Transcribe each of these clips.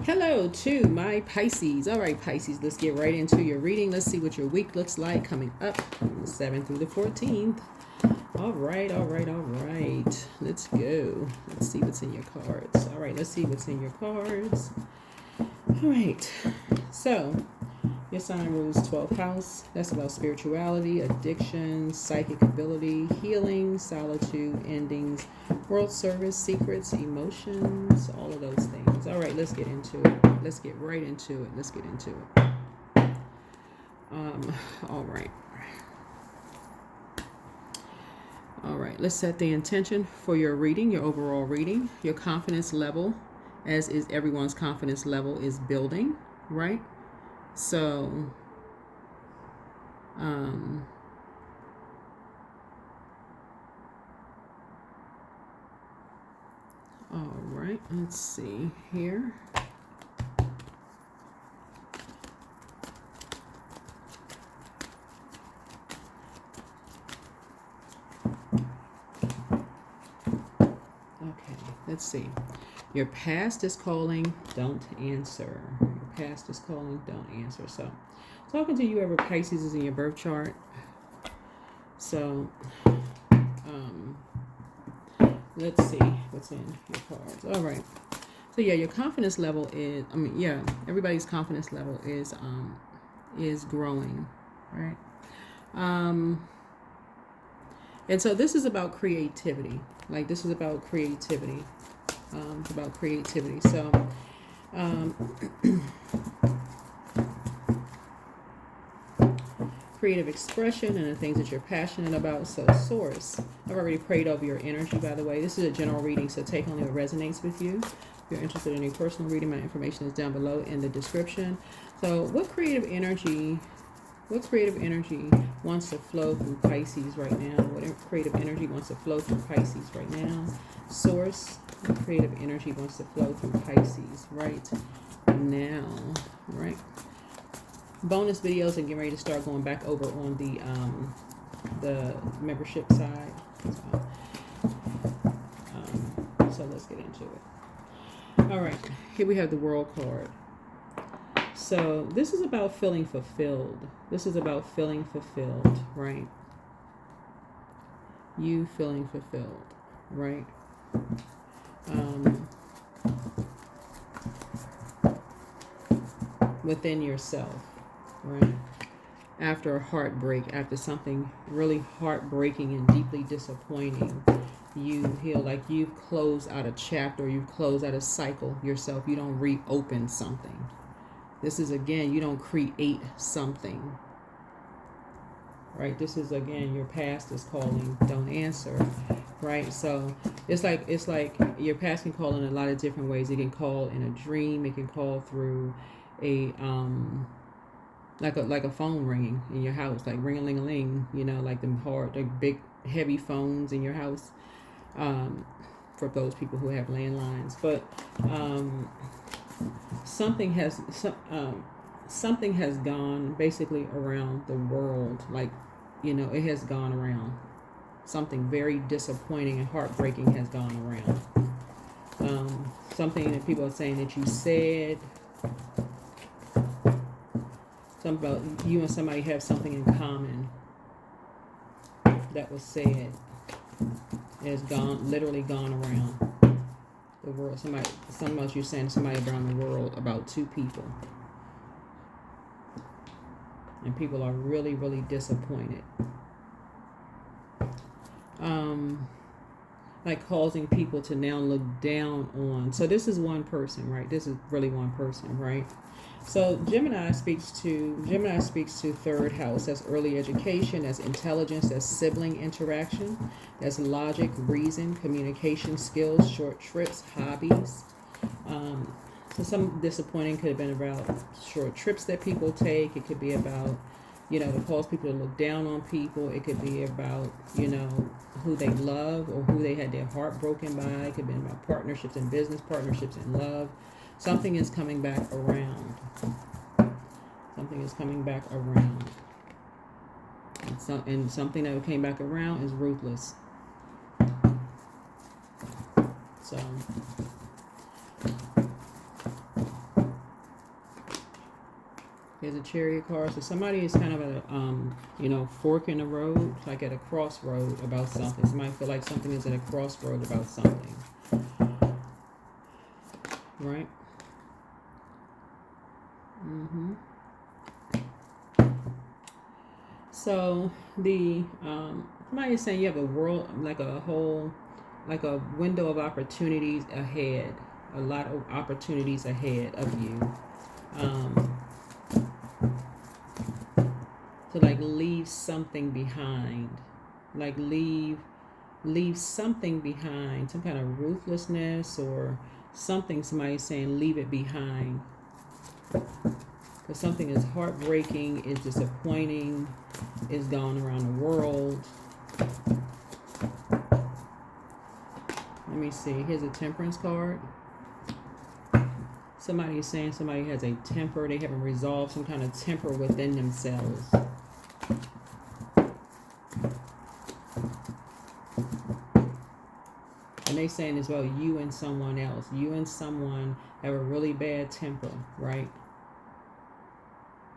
Hello to my Pisces. All right, Pisces, let's get right into your reading. Let's see what your week looks like coming up from the 7th through the 14th. All right, all right, all right. Let's go. Let's see what's in your cards. All right, let's see what's in your cards. All right, so your sign rules 12th house. That's about spirituality, addiction, psychic ability, healing, solitude, endings, world service, secrets, emotions, all of those things. All right, let's get into it. Let's get right into it. Let's get into it. All right. All right, let's set the intention for your reading, your overall reading. Your confidence level, as is everyone's confidence level, is building, right? So, all right, let's see here. Okay, let's see. Your past is calling, don't answer. Your past is calling, don't answer. So, talking to you, ever Pisces is in your birth chart. So, let's see what's in your cards. All right. So yeah, your confidence level is, everybody's confidence level is growing, right? And so this is about creativity. Like, this is about creativity. It's about creativity. So, creative expression and the things that you're passionate about. So, source. I've already prayed over your energy, by the way. This is a general reading, so take only what resonates with you. If you're interested in any personal reading, my information is down below in the description. So, what creative energy wants to flow through Pisces right now? What creative energy wants to flow through Pisces right now? Source, what creative energy wants to flow through Pisces right now, right? Bonus videos and getting ready to start going back over on the membership side. So let's get into it. All right, here we have the World card. So this is about feeling fulfilled. This is about feeling fulfilled, right? You feeling fulfilled, right? Within yourself, right? After a heartbreak, after something really heartbreaking and deeply disappointing, you feel like you've closed out a chapter, you've closed out a cycle yourself. You don't reopen something. This is, again, you don't create something, right? This is, again, your past is calling, don't answer, right? So it's like your past can call in a lot of different ways. It can call in a dream. It can call through a like a phone ringing in your house, like ring-a-ling-a-ling, like the big heavy phones in your house, for those people who have landlines. But something has gone basically around the world, like, it has gone around. Something very disappointing and heartbreaking has gone around. Something that people are saying that you said, something about you and somebody have something in common that was said. It has literally gone around the world. Something else you're saying to somebody around the world about two people. And people are really, really disappointed. Like causing people to now look down on. So this is one person, right? This is really one person, right? So Gemini speaks to third house. That's early education, that's intelligence, that's sibling interaction, that's logic, reason, communication skills, short trips, hobbies. So some disappointing could have been about short trips that people take. It could be about, to cause people to look down on people. It could be about, who they love or who they had their heart broken by. It could be about partnerships in business, partnerships in love. Something is coming back around. Something is coming back around. And something that came back around is ruthless. So There's a Chariot card. So somebody is kind of at a, you know, fork in the road, like at a crossroad about something. Somebody feel like something is at a crossroad about something. Right? So the somebody is saying you have a world, like a whole, like a window of opportunities ahead, a lot of opportunities ahead of you, to like leave something behind, like leave something behind, some kind of ruthlessness or something. Somebody's saying leave it behind. Because something is heartbreaking, is disappointing, is gone around the world. Let me see. Here's a Temperance card. Somebody is saying somebody has a temper. They haven't resolved some kind of temper within themselves. And they saying as well, you and someone else. You and someone have a really bad temper, right?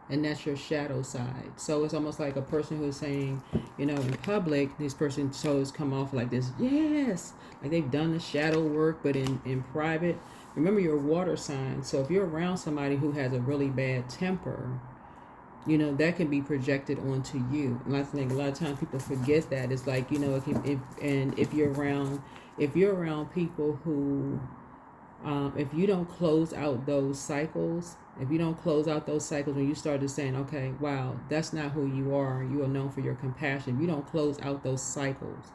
And that's your shadow side. So it's almost like a person who's saying, you know, in public, this person shows come off like this, yes, like they've done the shadow work, but in private, remember you're a water sign. So if you're around somebody who has a really bad temper, you know, that can be projected onto you. And I think a lot of times people forget that. It's like, you know, if you're around people who, if you don't close out those cycles, when you started saying, okay, wow, that's not who you are. You are known for your compassion. If you don't close out those cycles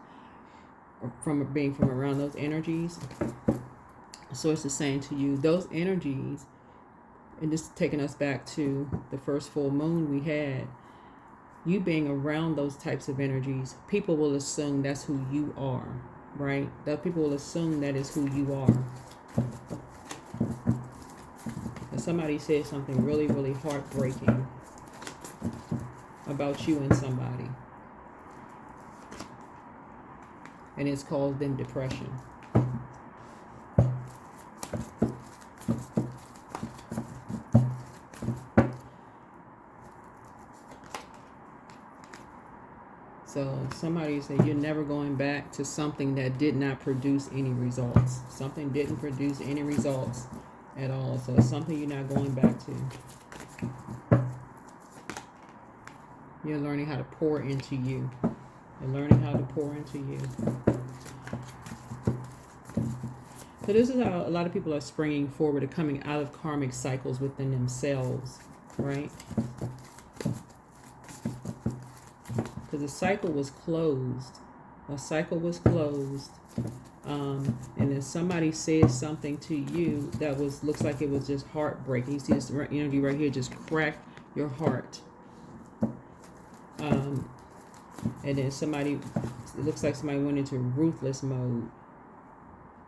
from around those energies, Source is saying to you, those energies, and this is taking us back to the first full moon we had, you being around those types of energies, people will assume that's who you are, right? That people will assume that is who you are. And somebody said something really, really heartbreaking about you and somebody, and it's caused them depression. So somebody said you're never going back to something that did not produce any results. Something didn't produce any results at all. So it's something you're not going back to. You're learning how to pour into you. You're learning how to pour into you. So this is how a lot of people are springing forward to coming out of karmic cycles within themselves, right? Because the cycle was closed. And then somebody said something to you that looks like it was just heartbreaking. You see this energy right here just crack your heart. And then it looks like somebody went into ruthless mode.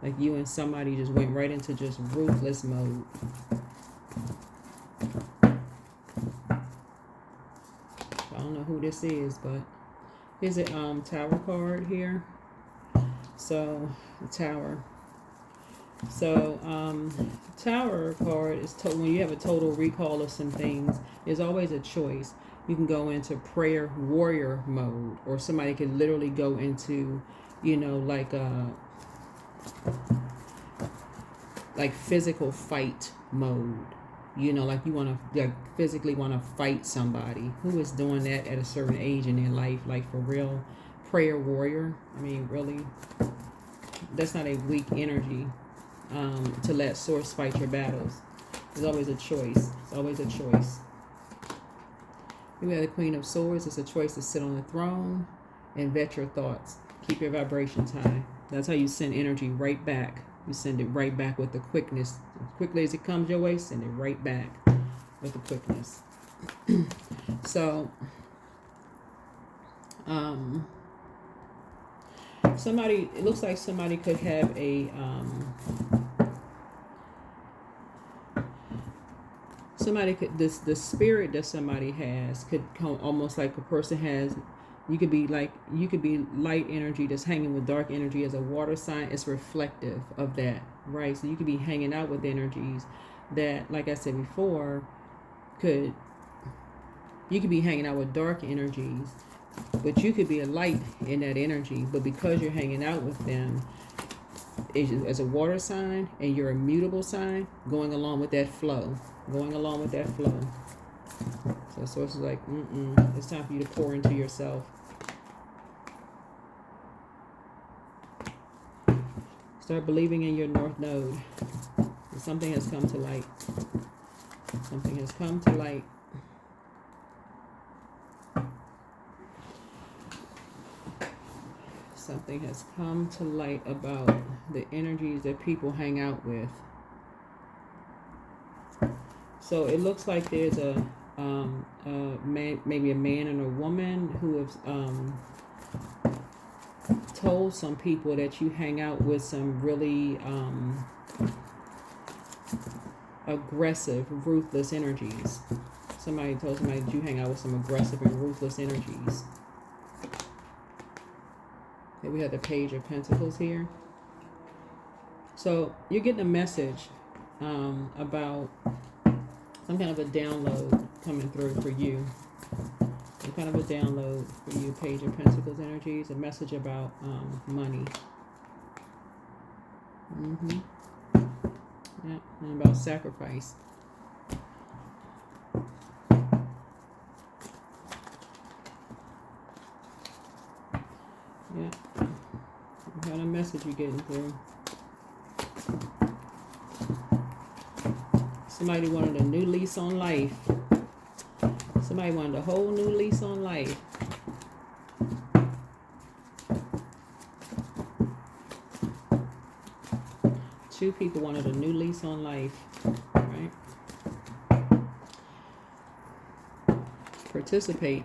Like you and somebody just went right into just ruthless mode. I don't know who this is, but here's a Tower card here. So the Tower. So Tower card is when you have a total recall of some things. There's always a choice. You can go into prayer warrior mode, or somebody could literally go into, you know, like physical fight mode. You know, like you want to physically want to fight somebody. Who is doing that at a certain age in their life? Like for real, prayer warrior. I mean, really, that's not a weak energy to let Source fight your battles. There's always a choice. It's always a choice. We have the Queen of Swords. It's a choice to sit on the throne and vet your thoughts. Keep your vibrations high. That's how you send energy right back. You send it right back with the quickness. As quickly as it comes your way, send it right back with the quickness. So, it looks like somebody could have a, the spirit that somebody has could come almost like a person has. You could be light energy that's hanging with dark energy. As a water sign, it's reflective of that, right? So you could be hanging out with energies that, like I said before, could You could be hanging out with dark energies, but you could be a light in that energy. But because you're hanging out with them as a water sign and you're a mutable sign, going along with that flow. Going along with that flow. So Source is like, it's time for you to pour into yourself. Start believing in your North Node. Something has come to light. Something has come to light. Something has come to light about the energies that people hang out with. So it looks like there's a man, maybe a man and a woman who have told some people that you hang out with some really aggressive, ruthless energies. Somebody told somebody that you hang out with some aggressive and ruthless energies. Okay, we have the Page of Pentacles here. So you're getting a message about some kind of a download coming through for you. Some kind of a download for you, Page of Pentacles energies. A message about money. Yeah, and about sacrifice. Yeah. What kind of message you getting through? Somebody wanted a new lease on life. Somebody wanted a whole new lease on life. Two people wanted a new lease on life, right? Participate.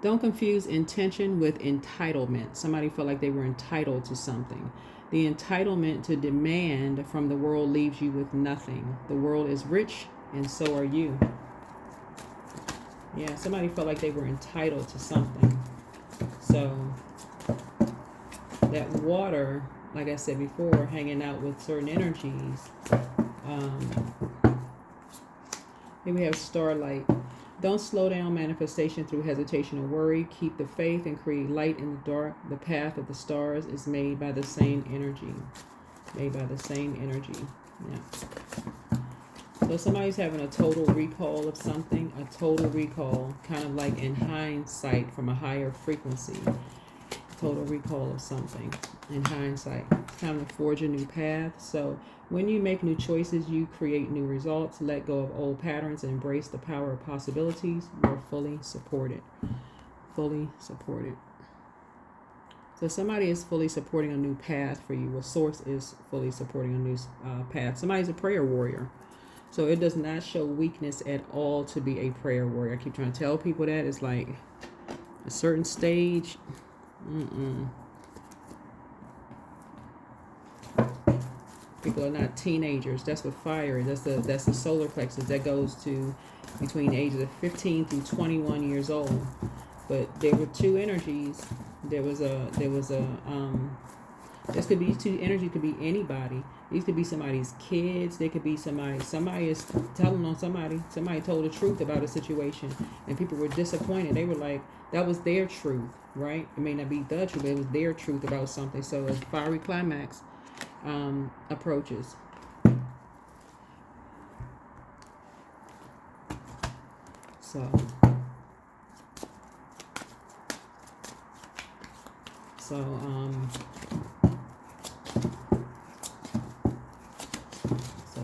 Don't confuse intention with entitlement. Somebody felt like they were entitled to something. The entitlement to demand from the world leaves you with nothing. The world is rich, and so are you. Yeah, somebody felt like they were entitled to something. So that water, like I said before, hanging out with certain energies. Here we have starlight. Don't slow down manifestation through hesitation or worry. Keep the faith and create light in the dark. The path of the stars is made by the same energy. Made by the same energy. Yeah. So somebody's having a total recall of something. A total recall. Kind of like in hindsight from a higher frequency. Total recall of something in hindsight. It's time to forge a new path. So when you make new choices, you create new results. Let go of old patterns and embrace the power of possibilities. You're fully supported. Fully supported. So somebody is fully supporting a new path for you. Well, Source is fully supporting a new path. Somebody's a prayer warrior. So it does not show weakness at all to be a prayer warrior. I keep trying to tell people that. It's like a certain stage. People are not teenagers. That's what fire is. That's the solar plexus that goes to between the ages of 15 through 21 years old. But there were two energies. This could be two energies. Could be anybody. These could be somebody's kids. They could be somebody is telling on somebody. Somebody told the truth about a situation, and people were disappointed. They were like, that was their truth, right? It may not be the truth, but it was their truth about something. So a fiery climax approaches. So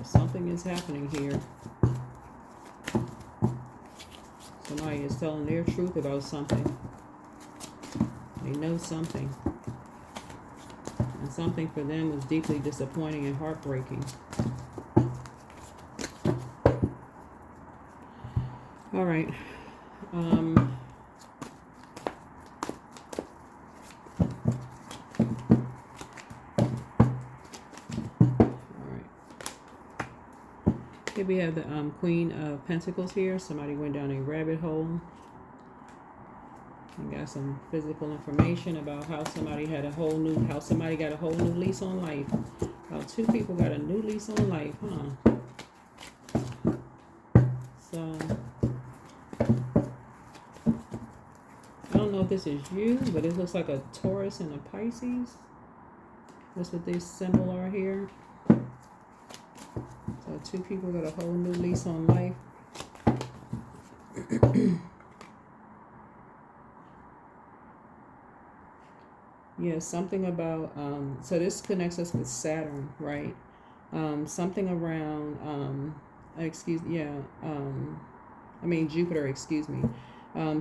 something is happening here. Somebody is telling their truth about something. They know something. And something for them was deeply disappointing and heartbreaking. All right. Here we have the Queen of Pentacles here. Somebody went down a rabbit hole and got some physical information about how somebody got a whole new lease on life. How two people got a new lease on life, huh? So if this is you, but it looks like a Taurus and a Pisces. That's what this symbol are here. So two people got a whole new lease on life. Yeah, something about, so this connects us with Saturn, right? Something around, Jupiter, excuse me.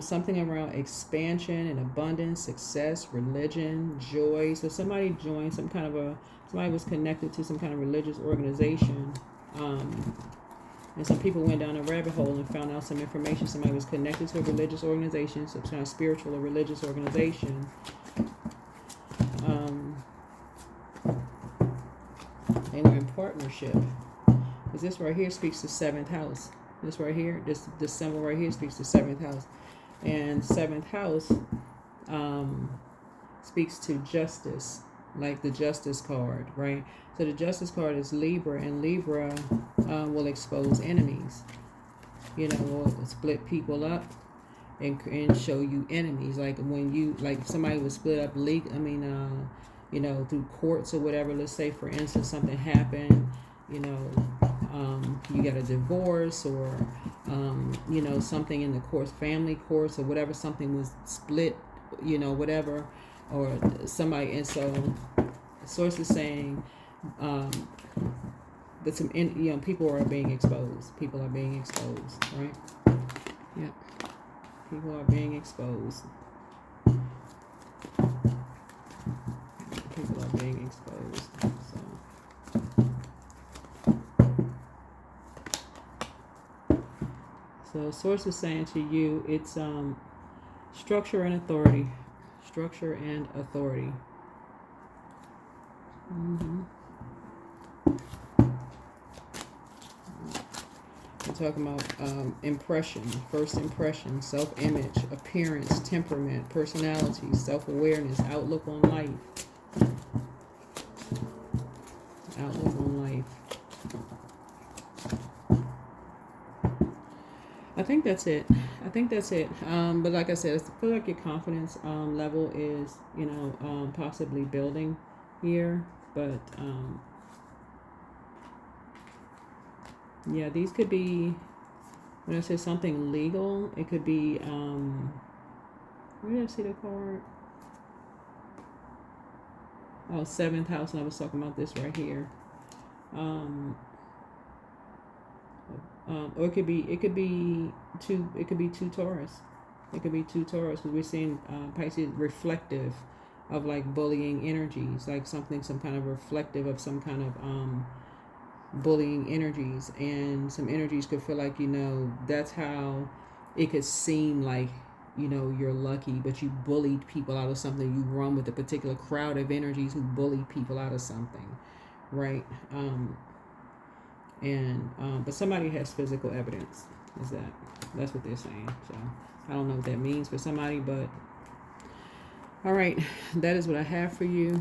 Something around expansion and abundance, success, religion, joy. So somebody joined somebody was connected to some kind of religious organization. And some people went down a rabbit hole and found out some information. Somebody was connected to a religious organization, some kind of spiritual or religious organization. They were in partnership. Because this right here speaks to 7th house. This right here, this symbol right here speaks to 7th house. And 7th house speaks to justice, like the justice card, right? So the justice card is Libra, and Libra will expose enemies. You know, will split people up and show you enemies. Like when you, like if somebody was split up you know, through courts or whatever. Let's say, for instance, something happened, you know, you got a divorce, or you know, something in the courts, family courts or whatever, something was split, you know, whatever, or somebody. And so the source is saying that some, you know, people are being exposed. People are being exposed, right? Yeah, people are being exposed. People are being exposed. So source is saying to you, it's structure and authority. Structure and authority. We're talking about impression, first impression, self-image, appearance, temperament, personality, self-awareness, outlook on life. Outlook on life. I think that's it. But like I said, I feel like your confidence level is, you know, possibly building here. But yeah, these could be, when I say something legal, it could be, where did I see the card? Oh, 7th house, and I was talking about this right here. Or it could be two Taurus. It could be two Taurus, because we're seeing Pisces reflective of like bullying energies, like some kind of reflective of some kind of bullying energies, and some energies could feel like, you know, that's how it could seem like, you know, you're lucky, but you bullied people out of something. You run with a particular crowd of energies who bully people out of something, right? But somebody has physical evidence. That's what they're saying. So I don't know what that means for somebody, but all right, that is what I have for you.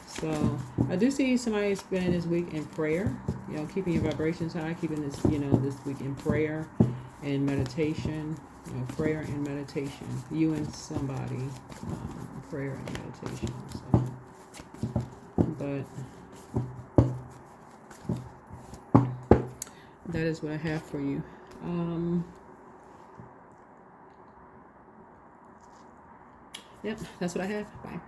So I do see somebody spending this week in prayer, you know, keeping your vibrations high, keeping this, you know, this week in prayer and meditation, you know, prayer and meditation, you and somebody, prayer and meditation. So, but that is what I have for you. Yep, that's what I have. Bye.